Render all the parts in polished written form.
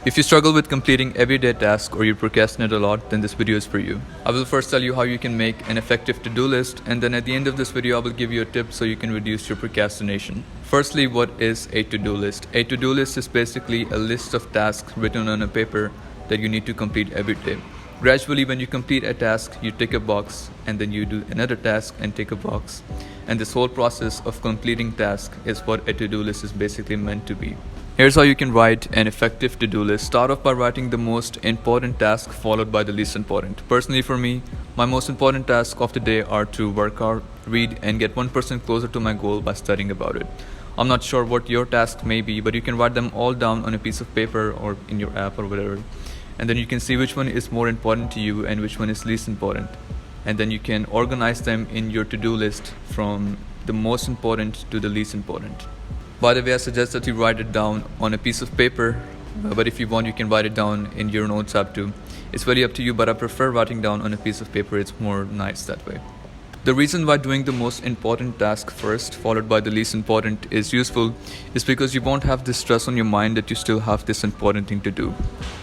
If you struggle with completing everyday tasks or you procrastinate a lot, then this video is for you. I will first tell you how you can make an effective to-do list, and then at the end of this video I will give you a tip so you can reduce your procrastination. Firstly, what is a to-do list? A to-do list is basically a list of tasks written on a paper that you need to complete every day. Gradually, when you complete a task, you tick a box, and then you do another task and tick a box. And this whole process of completing tasks is what a to-do list is basically meant to be. Here's how you can write an effective to-do list. Start off by writing the most important task followed by the least important. Personally for me, my most important tasks of the day are to work out, read, and get 1% closer to my goal by studying about it. I'm not sure what your task may be, but you can write them all down on a piece of paper or in your app or whatever. And then you can see which one is more important to you and which one is least important. And then you can organize them in your to-do list from the most important to the least important. By the way, I suggest that you write it down on a piece of paper, but if you want, you can write it down in your notes app too. It's very up to you, but I prefer writing down on a piece of paper. It's more nice that way. The reason why doing the most important task first, followed by the least important, is useful is because you won't have this stress on your mind that you still have this important thing to do.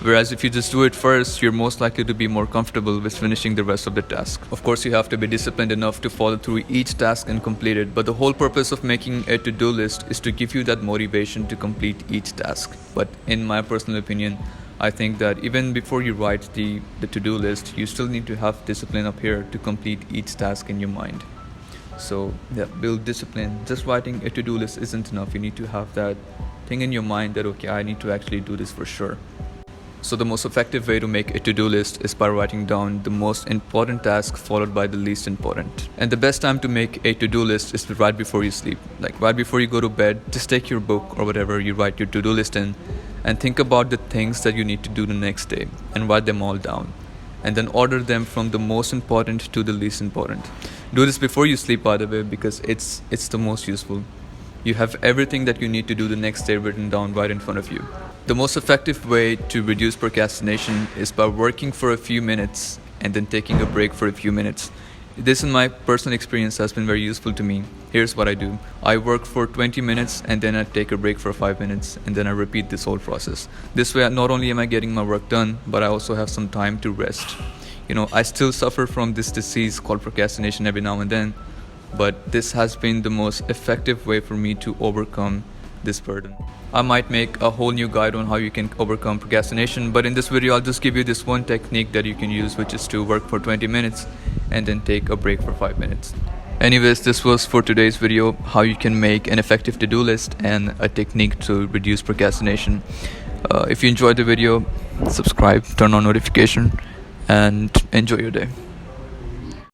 Whereas if you just do it first, you're most likely to be more comfortable with finishing the rest of the task. Of course, you have to be disciplined enough to follow through each task and complete it, but the whole purpose of making a to-do list is to give you that motivation to complete each task. But in my personal opinion, I think that even before you write the to-do list, you still need to have discipline up here to complete each task in your mind. So yeah, build discipline. Just writing a to-do list isn't enough. You need to have that thing in your mind that, okay, I need to actually do this for sure. So the most effective way to make a to-do list is by writing down the most important task followed by the least important. And the best time to make a to-do list is right before you sleep. Like right before you go to bed, just take your book or whatever you write your to-do list in and think about the things that you need to do the next day and write them all down. And then order them from the most important to the least important. Do this before you sleep, by the way, because it's the most useful. You have everything that you need to do the next day written down right in front of you. The most effective way to reduce procrastination is by working for a few minutes and then taking a break for a few minutes. This, in my personal experience, has been very useful to me. Here's what I do. I work for 20 minutes and then I take a break for 5 minutes and then I repeat this whole process. This way, not only am I getting my work done, but I also have some time to rest. I still suffer from this disease called procrastination every now and then, but this has been the most effective way for me to overcome this burden. I might make a whole new guide on how you can overcome procrastination, but in this video I'll just give you this one technique that you can use, which is to work for 20 minutes and then take a break for 5 minutes. Anyways, this was for today's video, how you can make an effective to-do list and a technique to reduce procrastination. If you enjoyed the video, subscribe, turn on notification, and enjoy your day.